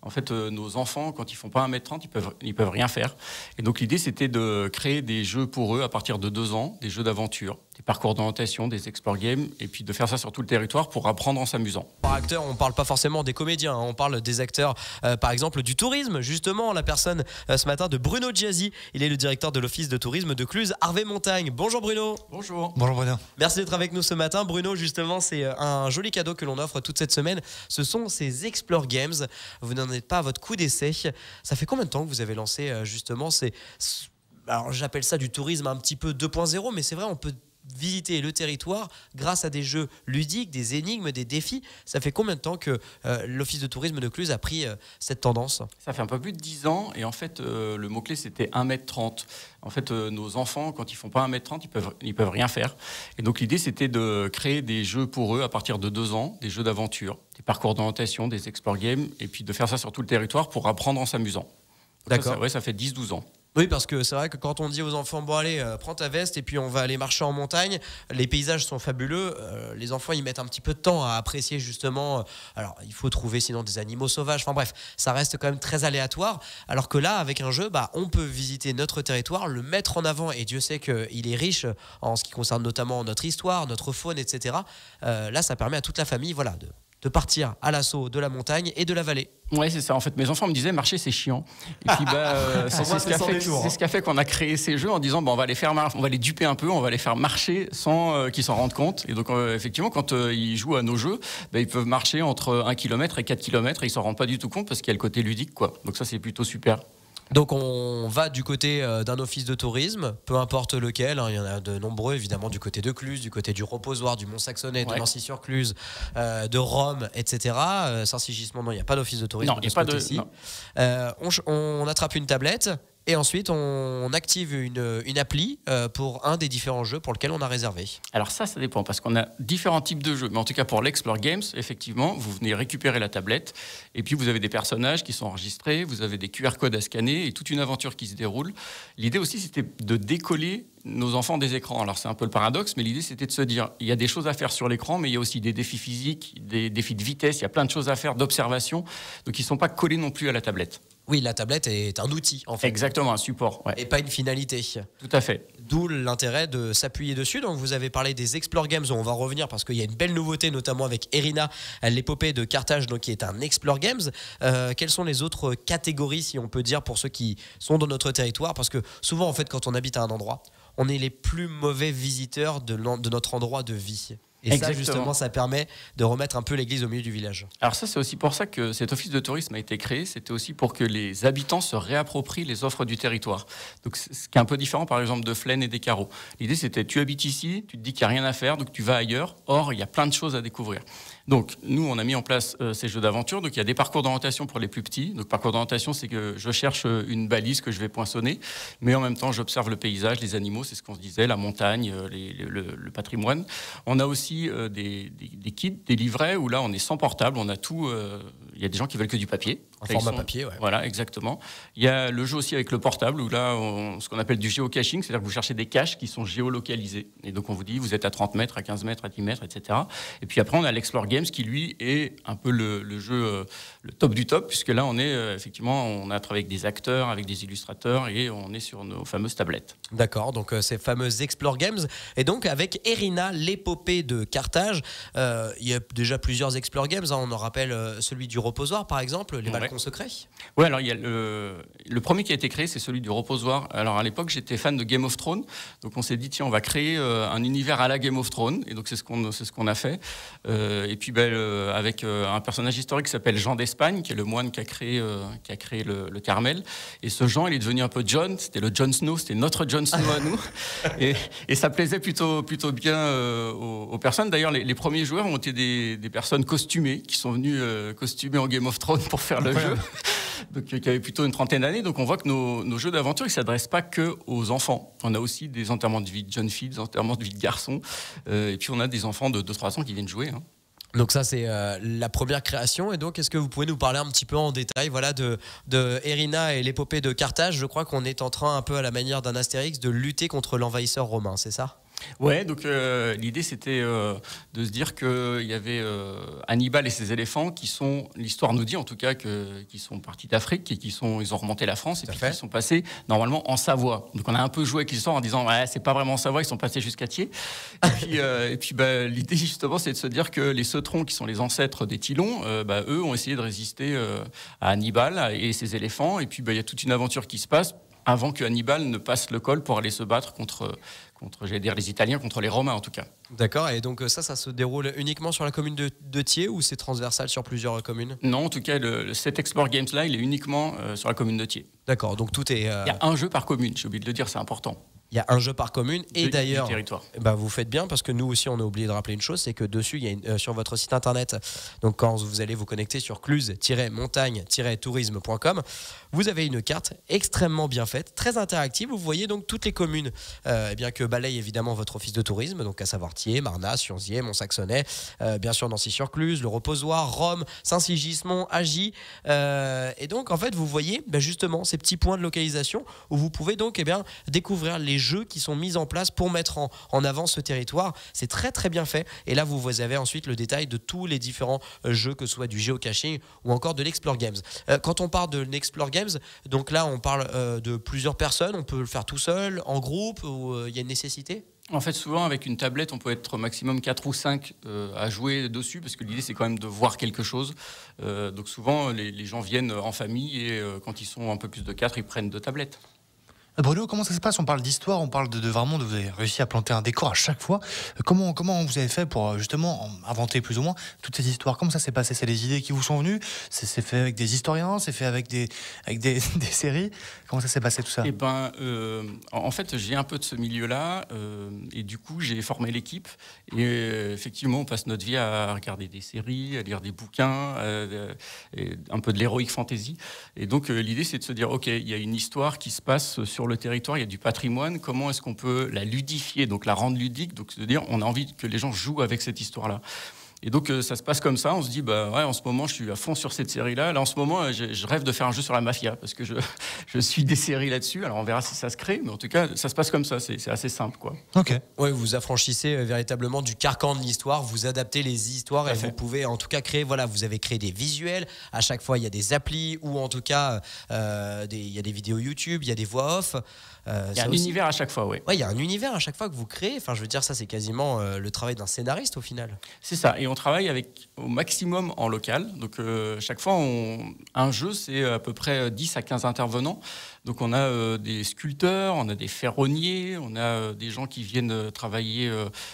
En fait, nos enfants, quand ils font pas 1m30, ils peuvent rien faire. Et donc l'idée, c'était de créer des jeux pour eux à partir de 2 ans, des jeux d'aventure, des parcours d'orientation, des explore games, et puis de faire ça sur tout le territoire pour apprendre en s'amusant. Par acteur, on ne parle pas forcément des comédiens, hein, on parle des acteurs, par exemple du tourisme. Justement, la personne ce matin de Bruno Giasi, il est le directeur de l'office de tourisme de Cluse, Arvey-Montagne. Bonjour Bruno. Bonjour. Bonjour Bruno. Merci d'être avec nous ce matin. Bruno, justement, c'est un joli cadeau que l'on offre toute cette semaine. Ce sont ces Explore Games. Vous n'en êtes pas à votre coup d'essai. Ça fait combien de temps que vous avez lancé justement alors j'appelle ça du tourisme un petit peu 2.0, mais c'est vrai, on peut visiter le territoire grâce à des jeux ludiques, des énigmes, des défis. Ça fait combien de temps que l'Office de tourisme de Cluse a pris cette tendance? Ça fait un peu plus de 10 ans, et en fait, le mot-clé, c'était 1m30. En fait, nos enfants, quand ils font pas 1m30, ils peuvent rien faire. Et donc l'idée, c'était de créer des jeux pour eux à partir de 2 ans, des jeux d'aventure, des parcours d'orientation, des explore games, et puis de faire ça sur tout le territoire pour apprendre en s'amusant. D'accord. Ça fait 10-12 ans. Oui, parce que c'est vrai que quand on dit aux enfants, bon allez, prends ta veste et puis on va aller marcher en montagne, les paysages sont fabuleux, les enfants ils mettent un petit peu de temps à apprécier justement, alors il faut trouver sinon des animaux sauvages, enfin bref, ça reste quand même très aléatoire, alors que là avec un jeu, on peut visiter notre territoire, le mettre en avant, et Dieu sait qu'il est riche en ce qui concerne notamment notre histoire, notre faune, etc. Là ça permet à toute la famille de partir à l'assaut de la montagne et de la vallée. Ouais, c'est ça. En fait, mes enfants me disaient marcher, c'est chiant. Et puis, c'est ce qui a fait qu'on a créé ces jeux en disant, on va les duper un peu, on va les faire marcher sans qu'ils s'en rendent compte. Et donc, effectivement, quand ils jouent à nos jeux, ils peuvent marcher entre 1 km et 4 km et ils s'en rendent pas du tout compte parce qu'il y a le côté ludique, quoi. Donc ça, c'est plutôt super. Donc on va du côté d'un office de tourisme, peu importe lequel, hein, il y en a de nombreux évidemment du côté de Cluse, du côté du Reposoir, du Mont-Saxonnet, de Nancy-sur-Cluse, de Rome, etc. Saint-Sigismond, non, il n'y a pas d'office de tourisme. Non, il n'y a pas de... ici. On attrape une tablette et ensuite on active une appli pour un des différents jeux pour lequel on a réservé. Alors ça dépend parce qu'on a différents types de jeux. Mais en tout cas pour l'Explore Games, effectivement, vous venez récupérer la tablette et puis vous avez des personnages qui sont enregistrés, vous avez des QR codes à scanner et toute une aventure qui se déroule. L'idée aussi, c'était de décoller nos enfants des écrans. Alors c'est un peu le paradoxe, mais l'idée c'était de se dire, il y a des choses à faire sur l'écran, mais il y a aussi des défis physiques, des défis de vitesse, il y a plein de choses à faire, d'observation, donc ils ne sont pas collés non plus à la tablette. Oui, la tablette est un outil, en fait. Exactement, un support. Ouais. Et pas une finalité. Tout à fait. D'où l'intérêt de s'appuyer dessus. Donc, vous avez parlé des Explore Games, on va revenir parce qu'il y a une belle nouveauté, notamment avec Erina, l'épopée de Carthage, donc, qui est un Explore Games. Quelles sont les autres catégories, si on peut dire, pour ceux qui sont dans notre territoire? Parce que souvent, en fait, quand on habite à un endroit, on est les plus mauvais visiteurs de notre endroit de vie. Et exactement. Ça, justement, ça permet de remettre un peu l'église au milieu du village. Alors ça, c'est aussi pour ça que cet office de tourisme a été créé. C'était aussi pour que les habitants se réapproprient les offres du territoire. Donc, ce qui est un peu différent, par exemple, de Flaine et des Carreaux. L'idée, c'était, tu habites ici, tu te dis qu'il n'y a rien à faire, donc tu vas ailleurs. Or, il y a plein de choses à découvrir. Donc, nous, on a mis en place ces jeux d'aventure. Donc, il y a des parcours d'orientation pour les plus petits. Donc, parcours d'orientation, c'est que je cherche une balise que je vais poinçonner, mais en même temps, j'observe le paysage, les animaux, c'est ce qu'on se disait, la montagne, le patrimoine. On a aussi des kits, des livrets où là, on est sans portable, on a tout. Il y a des gens qui veulent que du papier. En format papier, ouais. Voilà, exactement. Il y a le jeu aussi avec le portable où là, ce qu'on appelle du géocaching, c'est-à-dire que vous cherchez des caches qui sont géolocalisés. Et donc, on vous dit, vous êtes à 30 mètres, à 15 mètres, à 10 mètres, etc. Et puis après, on a l'Explore Games qui, lui, est un peu le jeu, le top du top, puisque là, on est effectivement, on a travaillé avec des acteurs, avec des illustrateurs et on est sur nos fameuses tablettes. D'accord, donc ces fameuses Explore Games. Et donc, avec Erina, l'épopée de Carthage, il y a déjà plusieurs Explore Games. Hein. On en rappelle celui du Reposoir, par exemple, les balcons secrets. Oui, alors il y a le premier qui a été créé, c'est celui du Reposoir. Alors à l'époque, j'étais fan de Game of Thrones, donc on s'est dit tiens, on va créer un univers à la Game of Thrones, et donc c'est ce qu'on a fait. Et puis avec un personnage historique qui s'appelle Jean d'Espagne, qui est le moine qui a créé le Carmel. Et ce Jean, il est devenu un peu John. C'était le Jon Snow, c'était notre Jon Snow à nous. Et ça plaisait plutôt bien aux personnes. D'ailleurs, les premiers joueurs ont été des personnes costumées qui sont venues costumées en Game of Thrones pour faire le jeu. Donc, qui avait plutôt une trentaine d'années. Donc, on voit que nos jeux d'aventure, ils ne s'adressent pas que aux enfants. On a aussi des enterrements de vie de jeunes filles, des enterrements de vie de garçons. Et puis, on a des enfants de 2-3 ans qui viennent jouer. Hein. Donc ça, c'est la première création. Et donc, est-ce que vous pouvez nous parler un petit peu en détail de Erina et l'épopée de Carthage? Je crois qu'on est en train, un peu à la manière d'un Astérix, de lutter contre l'envahisseur romain, c'est ça? Ouais, donc l'idée c'était de se dire qu'il y avait Hannibal et ses éléphants qui sont, l'histoire nous dit en tout cas, qui sont partis d'Afrique et ils ont remonté la France et puis qui sont passés normalement en Savoie. Donc on a un peu joué avec l'histoire en disant ouais, c'est pas vraiment en Savoie, ils sont passés jusqu'à Thiers. Et puis l'idée justement c'est de se dire que les Sauterons qui sont les ancêtres des Thylons, eux ont essayé de résister à Hannibal et ses éléphants. Et puis il y a toute une aventure qui se passe avant que Hannibal ne passe le col pour aller se battre contre j'allais dire les Italiens, contre les Romains en tout cas. D'accord, et donc ça se déroule uniquement sur la commune de Thiers ou c'est transversal sur plusieurs communes? Non, en tout cas, cet Explore Games là, il est uniquement sur la commune de Thiers. D'accord, donc tout est... Il y a un jeu par commune, j'ai oublié de le dire, c'est important. Il y a un jeu par commune et d'ailleurs, vous faites bien parce que nous aussi on a oublié de rappeler une chose, c'est que dessus il y a sur votre site internet, donc quand vous allez vous connecter sur cluse-montagne-tourisme.com, vous avez une carte extrêmement bien faite, très interactive. Vous voyez donc toutes les communes que balaye évidemment votre office de tourisme, donc à savoir Thiers, Marnas, Sionzier, Mont-Saxonnet, bien sûr Nancy-sur-Cluse, le Reposoir, Rome, Saint-Sigismond, Agy, et donc en fait vous voyez justement ces petits points de localisation où vous pouvez donc découvrir les jeux qui sont mis en place pour mettre en avant ce territoire. C'est très très bien fait et là vous avez ensuite le détail de tous les différents jeux, que ce soit du géocaching ou encore de l'Explore Games. Quand on parle de l'Explore Games, donc là on parle de plusieurs personnes, on peut le faire tout seul, en groupe, ou il y a une nécessité? En fait, souvent, avec une tablette, on peut être maximum 4 ou 5 à jouer dessus, parce que l'idée, c'est quand même de voir quelque chose. Donc souvent, les gens viennent en famille et quand ils sont un peu plus de 4, ils prennent 2 tablettes. Bruno, comment ça se passe? On parle d'histoire, on parle de vraiment de vous avez réussi à planter un décor à chaque fois. Comment vous avez fait pour justement inventer plus ou moins toutes ces histoires? Comment ça s'est passé? C'est les idées qui vous sont venues? C'est fait avec des historiens? C'est fait avec des séries? Comment ça s'est passé tout ça? En fait, j'ai un peu de ce milieu-là et du coup, j'ai formé l'équipe. Et effectivement, on passe notre vie à regarder des séries, à lire des bouquins, et un peu de l'heroic fantasy. Et donc, l'idée, c'est de se dire, OK, il y a une histoire qui se passe sur le territoire, il y a du patrimoine, comment est-ce qu'on peut la ludifier, donc la rendre ludique, donc c'est-à-dire on a envie que les gens jouent avec cette histoire-là. Et donc ça se passe comme ça, on se dit en ce moment je suis à fond sur cette série-là. Là en ce moment je rêve de faire un jeu sur la mafia parce que je suis des séries là-dessus. Alors on verra si ça se crée, mais en tout cas ça se passe comme ça, c'est assez simple quoi. Ok. Ouais, vous affranchissez véritablement du carcan de l'histoire, vous adaptez les histoires et vous pouvez en tout cas créer. Voilà, vous avez créé des visuels. À chaque fois il y a des applis ou en tout cas il y a des vidéos YouTube, il y a des voix off. Il y a un univers à chaque fois, oui. Ouais, il y a un univers à chaque fois que vous créez. Enfin, je veux dire, ça, c'est quasiment le travail d'un scénariste au final. C'est ça. Et on travaille au maximum en local. Donc, chaque fois, un jeu, c'est à peu près 10 à 15 intervenants. Donc, on a des sculpteurs, on a des ferronniers, on a des gens qui viennent travailler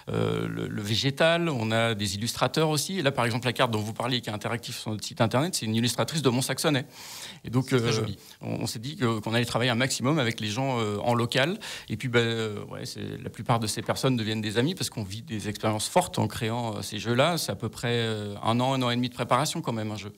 le végétal, on a des illustrateurs aussi. Et là, par exemple, la carte dont vous parliez, qui est interactive sur notre site internet, c'est une illustratrice de Mont-Saxonnet. Et donc, on s'est dit qu'on allait travailler un maximum avec les gens en local. Et puis, la plupart de ces personnes deviennent des amis parce qu'on vit des expériences fortes en créant ces jeux-là. C'est à peu près un an et demi de préparation quand même, un jeu.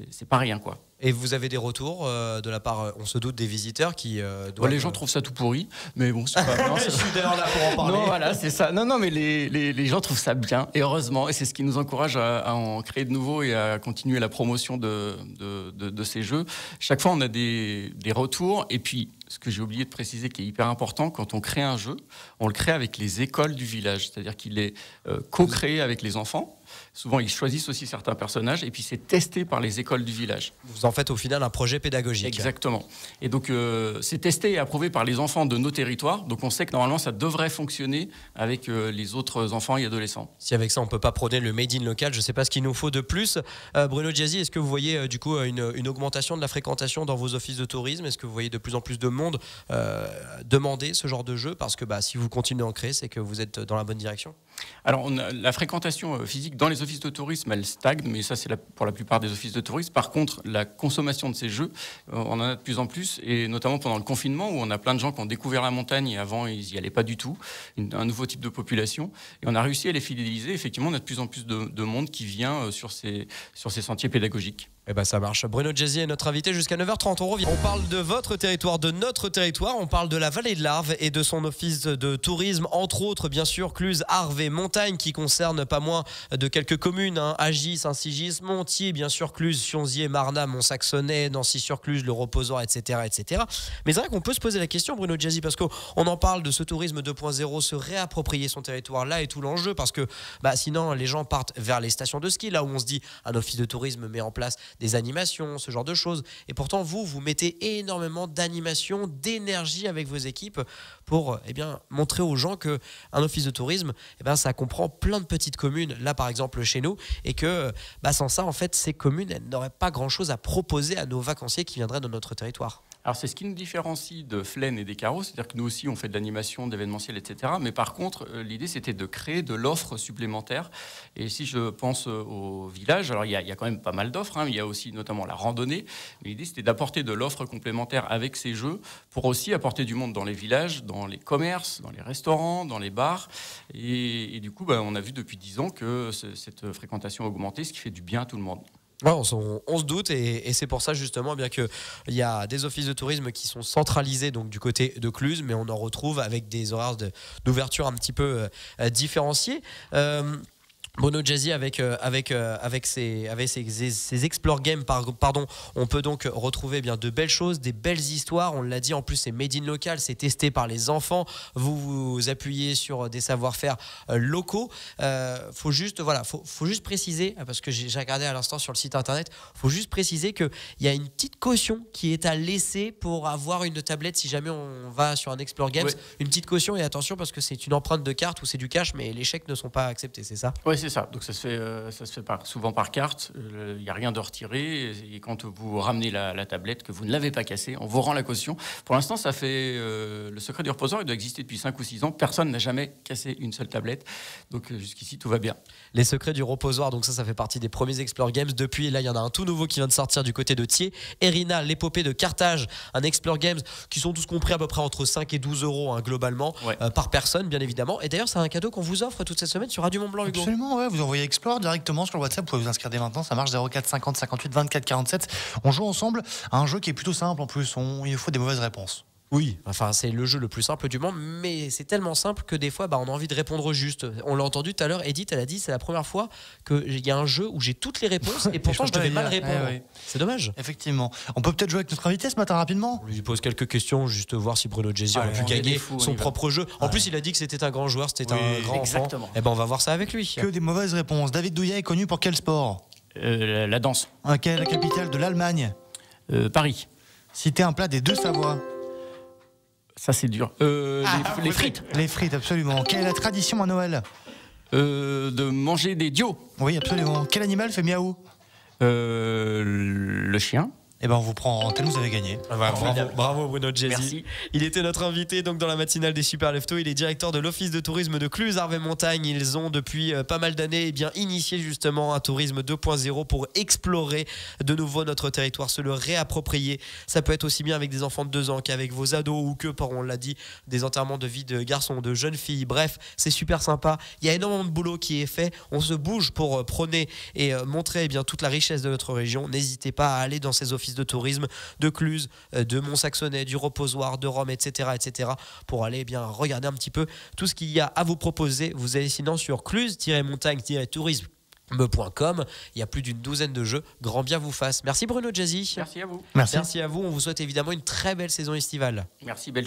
C'est pas rien, quoi. Et vous avez des retours de la part, on se doute, des visiteurs qui doivent... Les gens trouvent ça tout pourri, mais bon, c'est pas grave. Je suis d'ailleurs là pour en parler. Non, voilà, c'est ça. Non, mais les gens trouvent ça bien, et heureusement, et c'est ce qui nous encourage à en créer de nouveaux et à continuer la promotion de ces jeux. Chaque fois, on a des retours, et puis, ce que j'ai oublié de préciser, qui est hyper important, quand on crée un jeu, on le crée avec les écoles du village, c'est-à-dire qu'il est co-créé avec les enfants. Souvent, ils choisissent aussi certains personnages, et puis c'est testé par les écoles du village. Vous en faites au final un projet pédagogique. Exactement. Et donc, c'est testé et approuvé par les enfants de nos territoires. Donc, on sait que normalement, ça devrait fonctionner avec les autres enfants et adolescents. Si avec ça, on ne peut pas prôner le made in local, je ne sais pas ce qu'il nous faut de plus. Bruno Giasi, est-ce que vous voyez du coup une augmentation de la fréquentation dans vos offices de tourisme? Est-ce que vous voyez de plus en plus de monde demander ce genre de jeu? Parce que si vous continuez à en créer, c'est que vous êtes dans la bonne direction. Alors, la fréquentation physique dans les offices de tourisme, elle stagne, mais ça, c'est pour la plupart des offices de tourisme. Par contre, la consommation de ces jeux, on en a de plus en plus, et notamment pendant le confinement, où on a plein de gens qui ont découvert la montagne et avant, ils n'y allaient pas du tout, un nouveau type de population. Et on a réussi à les fidéliser. Effectivement, on a de plus en plus de monde qui vient sur ces sentiers pédagogiques. Eh ben ça marche. Bruno Jazzy est notre invité jusqu'à 9h30. On revient. On parle de votre territoire, de notre territoire. On parle de la vallée de l'Arve et de son office de tourisme, entre autres, bien sûr, Cluses, Arve et Montagne, qui concerne pas moins de quelques communes, Agis, Saint-Sigis, Montier, bien sûr, Cluses, Sionzier, Marnat, Mont-Saxonnet, Nancy-sur-Cluse, le Reposoir, etc., etc. Mais c'est vrai qu'on peut se poser la question, Bruno Jazzy, parce qu'on en parle de ce tourisme 2.0, se réapproprier son territoire. Là est tout l'enjeu, parce que sinon, les gens partent vers les stations de ski, là où on se dit un office de tourisme met en place des animations, ce genre de choses. Et pourtant, vous mettez énormément d'animation, d'énergie avec vos équipes pour montrer aux gens qu'un office de tourisme, ça comprend plein de petites communes, là par exemple chez nous, et que sans ça, en fait, ces communes, elles n'auraient pas grand-chose à proposer à nos vacanciers qui viendraient dans notre territoire. Alors c'est ce qui nous différencie de Flaine et des Carreaux, c'est-à-dire que nous aussi on fait de l'animation, d'événementiel, etc. Mais par contre, l'idée c'était de créer de l'offre supplémentaire. Et si je pense au village, alors il y a quand même pas mal d'offres, il y a aussi notamment la randonnée. Mais l'idée c'était d'apporter de l'offre complémentaire avec ces jeux pour aussi apporter du monde dans les villages, dans les commerces, dans les restaurants, dans les bars. Et du coup, on a vu depuis 10 ans que cette fréquentation a augmenté, ce qui fait du bien à tout le monde. Ouais, on se doute et c'est pour ça justement bien qu'il y a des offices de tourisme qui sont centralisés donc du côté de Cluses, mais on en retrouve avec des horaires d'ouverture un petit peu différenciés. Bruno Jazzy avec ses Explore Games, pardon, on peut donc retrouver de belles choses, des belles histoires. On l'a dit, en plus c'est made in local, c'est testé par les enfants. Vous appuyez sur des savoir-faire locaux. Faut juste préciser, parce que j'ai regardé à l'instant sur le site internet, faut juste préciser qu'il y a une petite caution qui est à laisser pour avoir une tablette si jamais on va sur un Explore Games. Ouais. Une petite caution, et attention parce que c'est une empreinte de carte ou c'est du cash, mais les chèques ne sont pas acceptés, c'est ça? Oui, c'est ça. Donc ça se fait souvent par carte. Il n'y a rien de retiré. Et quand vous ramenez la tablette, que vous ne l'avez pas cassée, on vous rend la caution. Pour l'instant, ça fait le secret du reposoir. Il doit exister depuis 5 ou 6 ans. Personne n'a jamais cassé une seule tablette. Donc jusqu'ici, tout va bien. Les secrets du reposoir, donc ça fait partie des premiers Explore Games. Depuis, là, il y en a un tout nouveau qui vient de sortir du côté de Thiers. Erina, l'épopée de Carthage, un Explore Games qui sont tous compris à peu près entre 5 et 12 euros globalement, ouais. Par personne, bien évidemment. Et d'ailleurs, c'est un cadeau qu'on vous offre toute cette semaine sur Radio Mont-Blanc, Hugo. Absolument, ouais. Vous envoyez Explore directement sur le WhatsApp. Vous pouvez vous inscrire dès maintenant. Ça marche 04 50 58 24 47. On joue ensemble à un jeu qui est plutôt simple en plus. Il faut des mauvaises réponses. Oui, enfin c'est le jeu le plus simple du monde, mais c'est tellement simple que des fois on a envie de répondre juste. On l'a entendu tout à l'heure, Edith elle a dit c'est la première fois qu'il y a un jeu où j'ai toutes les réponses et pourtant je devais mal répondre. Ouais. C'est dommage. Effectivement. On peut peut-être jouer avec notre invité ce matin rapidement. On lui pose quelques questions, juste voir si Bruno Jazzy aurait pu gagner son propre jeu. En plus il a dit que c'était un grand joueur, c'était un grand exactement. Enfant. On va voir ça avec lui. Que des mauvaises réponses. David Douillet est connu pour quel sport? La danse. Quelle est la capitale de l'Allemagne? Paris. Citez un plat des deux Savoies. Ça, c'est dur. Les frites. Les frites, absolument. Quelle est la tradition à Noël? De manger des dios. Oui, absolument. Quel animal fait miaou? Le chien. Eh ben on vous prend en antenne, vous avez gagné. Bravo Bruno Jazzy. Merci. Il était notre invité donc dans la matinale des Super Leftos. Il est directeur de l'office de tourisme de Cluses, Arve et Montagne. Ils ont depuis pas mal d'années initié justement un tourisme 2.0 pour explorer de nouveau notre territoire, se le réapproprier. Ça peut être aussi bien avec des enfants de 2 ans qu'avec vos ados ou que, on l'a dit, des enterrements de vie de garçons, de jeunes filles. Bref, c'est super sympa. Il y a énormément de boulot qui est fait. On se bouge pour prôner et montrer toute la richesse de notre région. N'hésitez pas à aller dans ces offices de tourisme de Cluses, de Mont-Saxonnet, du Reposoir, de Rome, etc., pour aller regarder un petit peu tout ce qu'il y a à vous proposer. Vous allez sinon sur cluse-montagne-tourisme.com. Il y a plus d'une douzaine de jeux. Grand bien vous fasse. Merci Bruno Jazzy. Merci à vous. Merci à vous. On vous souhaite évidemment une très belle saison estivale. Merci, belle